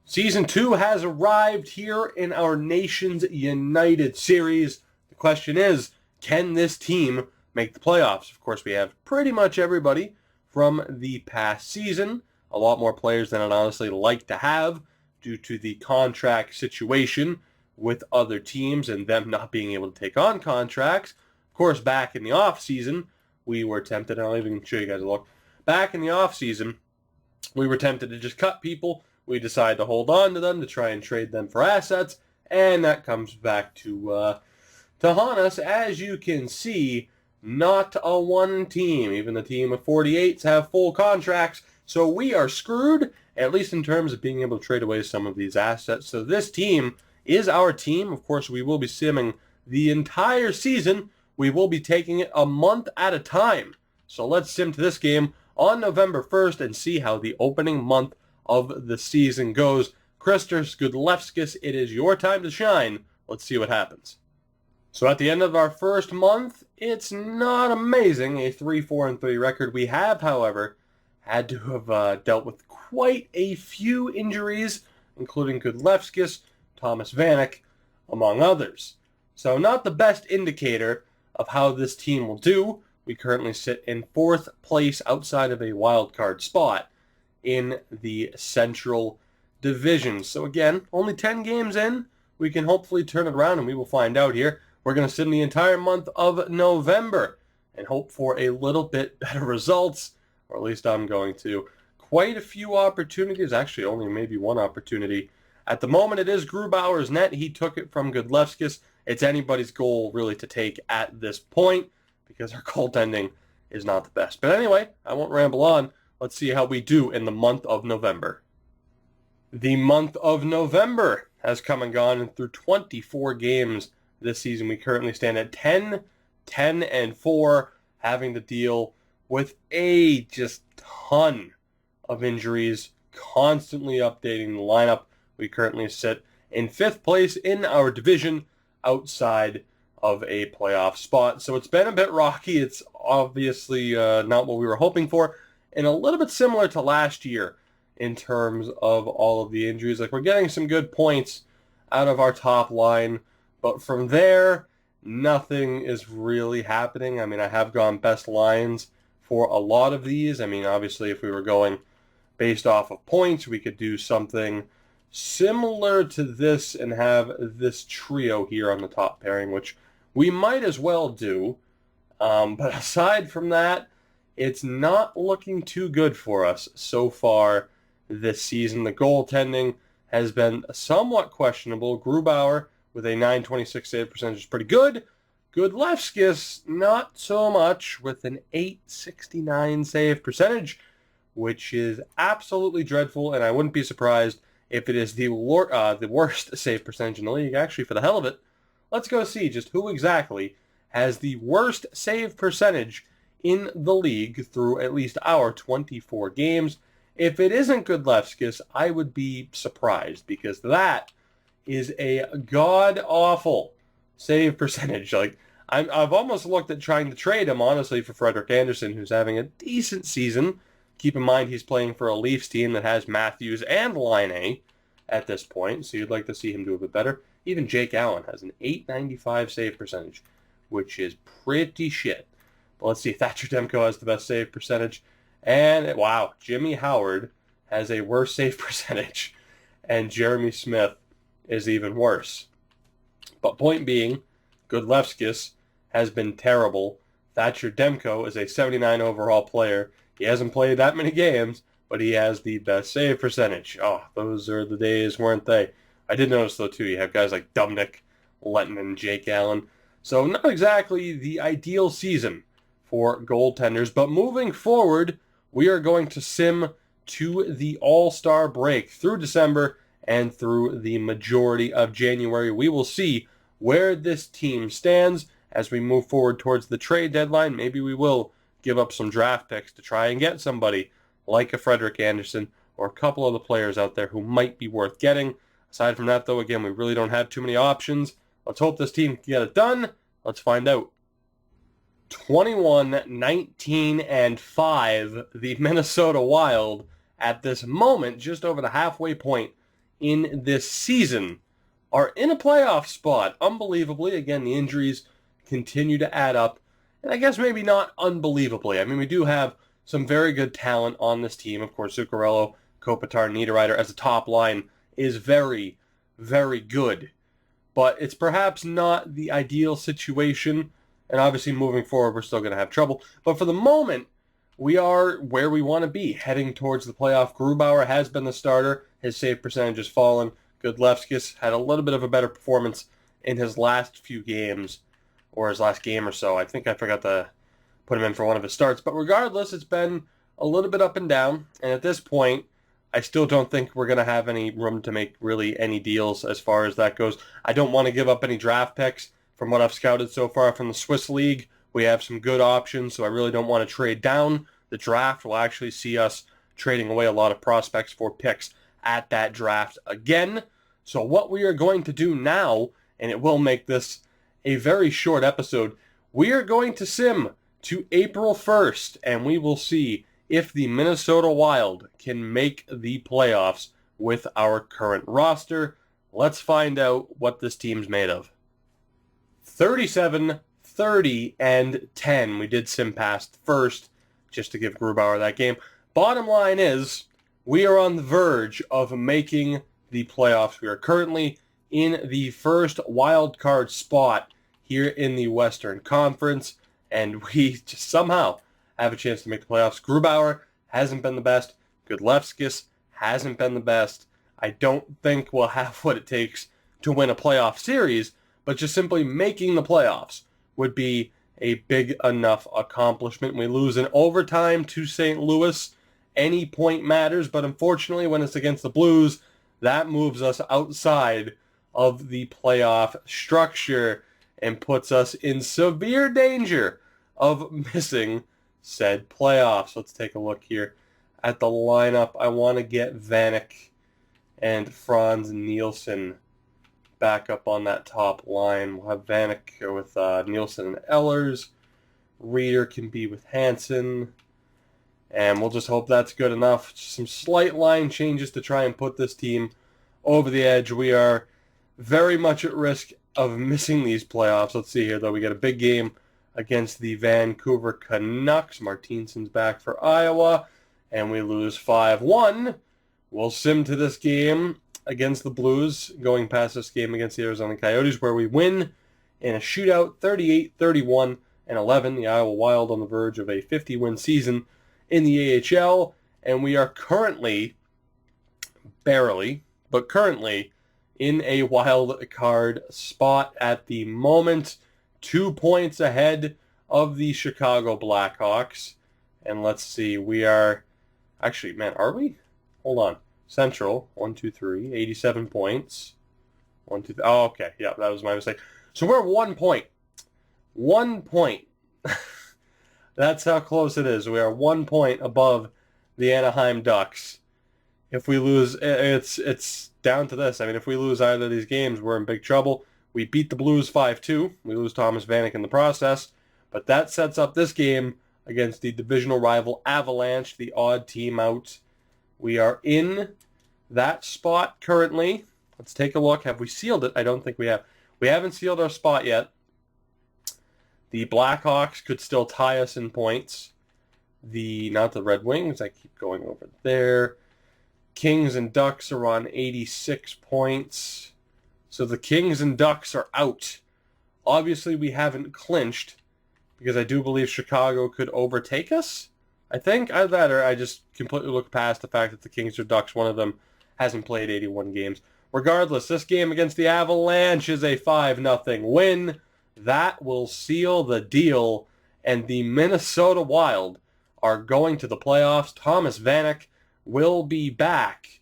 Season 2 has arrived here in our Nations United series. The question is, can this team make the playoffs? Of course, we have pretty much everybody from the past season. A lot more players than I'd honestly like to have due to the contract situation with other teams and them not being able to take on contracts. Of course, back in the off-season, we were tempted, I'll even show you guys a look. Back in the off-season, we were tempted to just cut people. We decided to hold on to them to try and trade them for assets, and that comes back to haunt us. As you can see, not a one team. Even the team of 48s have full contracts, so we are screwed, at least in terms of being able to trade away some of these assets. So this team is our team. Of course, we will be simming the entire season. We will be taking it a month at a time. So let's sim to this game on November 1st and see how the opening month of the season goes. Christos Gudlevskis, it is your time to shine. Let's see what happens. So at the end of our first month, it's not amazing, a 3-4-3 record. We have, however, had to have dealt with quite a few injuries, including Gudlevskis, Thomas Vanek, among others. So not the best indicator of how this team will do. We currently sit in 4th place outside of a wild card spot in the Central Division. So again, only 10 games in. We can hopefully turn it around, and we will find out here. We're going to sim the entire month of November and hope for a little bit better results, or at least I'm going to. Quite a few opportunities, actually only maybe one opportunity. At the moment, it is Grubauer's net. He took it from Gudlevskis. It's anybody's goal, really, to take at this point because our goaltending is not the best. But anyway, I won't ramble on. Let's see how we do in the month of November. The month of November has come and gone, and through 24 games this season, we currently stand at 10-4, having to deal with a just ton of injuries, constantly updating the lineup. We currently sit in 5th place in our division, outside of a playoff spot. So it's been a bit rocky. It's obviously not what we were hoping for, and a little bit similar to last year in terms of all of the injuries. Like, we're getting some good points out of our top line, but from there, nothing is really happening. I mean, I have gone best lines for a lot of these. I mean, obviously, if we were going based off of points, we could do something similar to this and have this trio here on the top pairing, which we might as well do. But aside from that, it's not looking too good for us so far this season. The goaltending has been somewhat questionable. Grubauer with a .926 save percentage is pretty good. Gudlevskis, not so much, with an .869 save percentage, which is absolutely dreadful, and I wouldn't be surprised if it is the worst save percentage in the league. Actually, for the hell of it, let's go see just who exactly has the worst save percentage in the league through at least our 24 games. If it isn't Gudlevskis, I would be surprised, because that is a god-awful save percentage. Like, I've almost looked at trying to trade him, honestly, for Frederik Andersen, who's having a decent season. Keep in mind he's playing for a Leafs team that has Matthews and Laine at this point, so you'd like to see him do a bit better. Even Jake Allen has an .895 save percentage, which is pretty shit. But let's see, Thatcher Demko has the best save percentage. And, wow, Jimmy Howard has a worse save percentage. And Jeremy Smith is even worse. But point being, Gudlevskis has been terrible. Thatcher Demko is a 79 overall player. He hasn't played that many games, but he has the best save percentage. Oh, those are the days, weren't they? I did notice, though, too, you have guys like Dumnick, Lenton, and Jake Allen. So not exactly the ideal season for goaltenders. But moving forward, we are going to sim to the All-Star break through December and through the majority of January. We will see where this team stands as we move forward towards the trade deadline. Maybe we will give up some draft picks to try and get somebody like a Frederik Andersen or a couple of the players out there who might be worth getting. Aside from that, though, again, we really don't have too many options. Let's hope this team can get it done. Let's find out. 21-19-5, the Minnesota Wild, at this moment, just over the halfway point in this season, are in a playoff spot. Unbelievably, again, the injuries continue to add up. And I guess maybe not unbelievably. I mean, we do have some very good talent on this team. Of course, Zuccarello, Kopitar, Niederreiter as a top line is very, very good. But it's perhaps not the ideal situation. And obviously, moving forward, we're still going to have trouble. But for the moment, we are where we want to be, heading towards the playoff. Grubauer has been the starter. His save percentage has fallen. Godlevskis had a little bit of a better performance in his last few games, or his last game or so. I think I forgot to put him in for one of his starts. But regardless, it's been a little bit up and down. And at this point, I still don't think we're going to have any room to make really any deals as far as that goes. I don't want to give up any draft picks. From what I've scouted so far from the Swiss League, we have some good options, so I really don't want to trade down. The draft will actually see us trading away a lot of prospects for picks at that draft again. So what we are going to do now, and it will make this a very short episode, we are going to sim to April 1st, and we will see if the Minnesota Wild can make the playoffs with our current roster. Let's find out what this team's made of. 37, 30, and 10. We did sim past first, just to give Grubauer that game. Bottom line is, we are on the verge of making the playoffs. We are currently in the first wild card spot here in the Western Conference, and we just somehow have a chance to make the playoffs. Grubauer hasn't been the best. Godlevskis hasn't been the best. I don't think we'll have what it takes to win a playoff series, but just simply making the playoffs would be a big enough accomplishment. We lose in overtime to St. Louis. Any point matters, but unfortunately when it's against the Blues, that moves us outside of the playoff structure and puts us in severe danger of missing said playoffs. Let's take a look here at the lineup. I want to get Vanek and Franz Nielsen back up on that top line. We'll have Vanek with Nielsen and Ehlers. Reeder can be with Hansen. And we'll just hope that's good enough. Just some slight line changes to try and put this team over the edge. We are very much at risk of missing these playoffs. Let's see here, though. We got a big game against the Vancouver Canucks. Martinson's back for Iowa. And we lose 5-1. We'll sim to this game against the Blues, going past this game against the Arizona Coyotes, where we win in a shootout, 38-31 and 11. The Iowa Wild on the verge of a 50-win season in the AHL, and we are currently, barely, but currently in a wild card spot at the moment, 2 points ahead of the Chicago Blackhawks. And let's see, we are, actually, man, are we? Hold on. Central, 1, 2, 3, 87 points. 1, 2, 3. Oh, okay. Yeah, that was my mistake. So we're 1 point. 1 point. That's how close it is. We are 1 point above the Anaheim Ducks. If we lose, it's down to this. I mean, if we lose either of these games, we're in big trouble. We beat the Blues 5-2. We lose Thomas Vanek in the process. But that sets up this game against the divisional rival Avalanche, the odd team out. We are in that spot currently. Let's take a look. Have we sealed it? I don't think we have. We haven't sealed our spot yet. The Blackhawks could still tie us in points. Not the Red Wings. I keep going over there. Kings and Ducks are on 86 points. So the Kings and Ducks are out. Obviously, we haven't clinched because I do believe Chicago could overtake us. I think either that or I just completely look past the fact that the Kings or Ducks, one of them, hasn't played 81 games. Regardless, this game against the Avalanche is a 5-0 win. That will seal the deal, and the Minnesota Wild are going to the playoffs. Thomas Vanek will be back,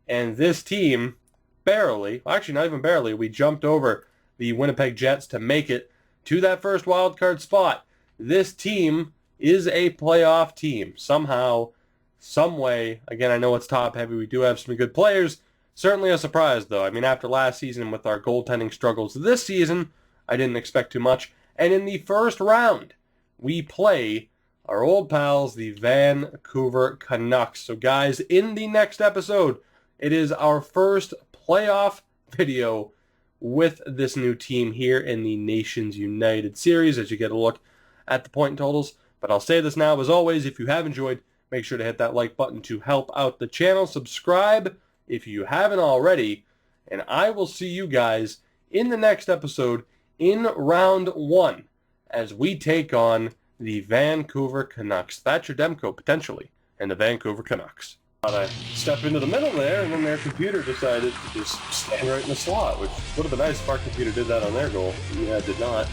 and this team barely, well, actually not even barely, we jumped over the Winnipeg Jets to make it to that first wild card spot. This team is a playoff team. Somehow, some way, again, I know it's top heavy. We do have some good players. Certainly a surprise, though. I mean, after last season with our goaltending struggles this season, I didn't expect too much. And in the first round, we play our old pals, the Vancouver Canucks. So guys, in the next episode, it is our first playoff video with this new team here in the Nations United series as you get a look at the point totals. But I'll say this now, as always, if you have enjoyed, make sure to hit that like button to help out the channel. Subscribe if you haven't already. And I will see you guys in the next episode in round 1 as we take on the Vancouver Canucks. Thatcher Demko, potentially, and the Vancouver Canucks. I step into the middle there, and then their computer decided to just stand right in the slot, which would have been nice if our computer did that on their goal. Yeah, it did not.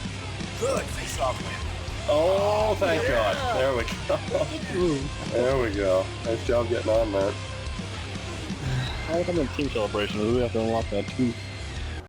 Good face-off win. Oh, thank God. There we go. There we go. Nice job getting on that. How come in team celebration? We have to unlock that too.